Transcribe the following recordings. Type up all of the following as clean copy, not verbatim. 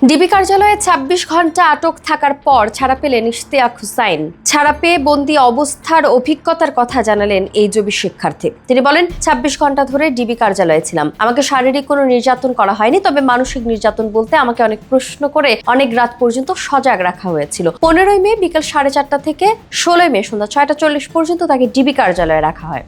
DB কার্যালয়ে ২৬ ঘন্টা আটক থাকার পর ছাড়া পেলেন ইশতিয়াক হুসাইন। ছাড়া পেয়ে বন্দি অবস্থার অভিজ্ঞতার কথা জানালেন এই জবি শিক্ষার্থী। তিনি বলেন, ২৬ ঘন্টা ধরে ডিবি কার্যালয়ে ছিলাম। আমাকে শারীরিক কোনো নির্যাতন করা হয়নি, তবে মানসিক নির্যাতন বলতে আমাকে অনেক প্রশ্ন করে অনেক রাত পর্যন্ত সজাগ রাখা হয়েছিল। ১৫ই মে বিকেল 4:30 থেকে ১৬ই মে সন্ধ্যা ৬টা ৪০ পর্যন্ত তাকে ডিবি কার্যালয়ে রাখা হয়।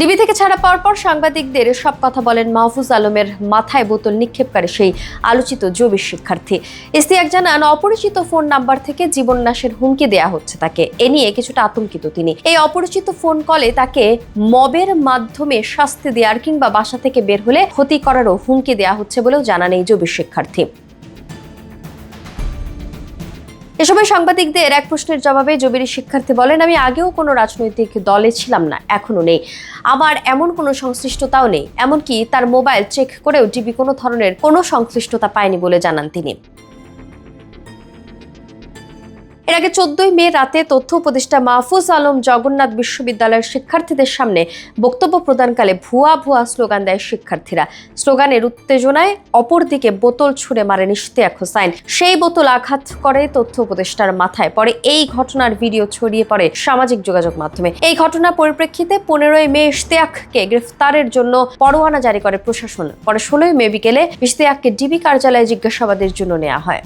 ডিবি থেকে ছাড়া পাওয়ার পর সাংবাদিকদের সব কথা বলেন মাহফুজ আলমের মাথায় বোতল নিক্ষেপকারী সেই আলোচিত জবি শিক্ষার্থী। ইশতিয়াক জানান, অপরিচিত ফোন নাম্বার থেকে জীবননাশের হুমকি দেয়া হচ্ছে তাকে। এ নিয়ে কিছুটা আতঙ্কিত তিনি। এই অপরিচিত ফোন কলে তাকে মবের মাধ্যমে শাস্তি দেওয়ার কিংবা বাসা থেকে বের হলে ক্ষতি করারও হুমকি দেওয়া হচ্ছে বলেও জানান এই জবি শিক্ষার্থী। এ সময় সাংবাদিকদের এক প্রশ্নের জবাবে জবির শিক্ষার্থী বলেন, আমি আগেও কোনো রাজনৈতিক দলে ছিলাম না, এখনো নেই। আমার এমন কোনো সংশ্লিষ্টতাও নেই। এমনকি তার মোবাইল চেক করেও ডিবি কোনো ধরনের কোনো সংশ্লিষ্টতা পায়নি বলে জানান তিনি। এর আগে ১৪ই মে রাতে তথ্য উপদেষ্টা মাহফুজ আলম জগন্নাথ বিশ্ববিদ্যালয়ের শিক্ষার্থীদের সামনে বক্তব্য প্রদানকালে ভুয়া স্লোগান দেয় শিক্ষার্থীরা। স্লোগানের উত্তেজনায় অপরদিকে বোতল ছুঁড়ে মারেন ইশতিয়াক হুসাইন। সেই বোতল আঘাত করে তথ্য উপদেষ্টার মাথায়। পরে এই ঘটনার ভিডিও ছড়িয়ে পড়ে সামাজিক যোগাযোগ মাধ্যমে। এই ঘটনার পরিপ্রেক্ষিতে ১৫ই মে ইশতিয়াককে গ্রেফতারের জন্য পরোয়ানা জারি করে প্রশাসন। পরে ১৬ই মে বিকেলে ইশতিয়াককে ডিবি কার্যালয়ে জিজ্ঞাসাবাদের জন্য নেওয়া হয়।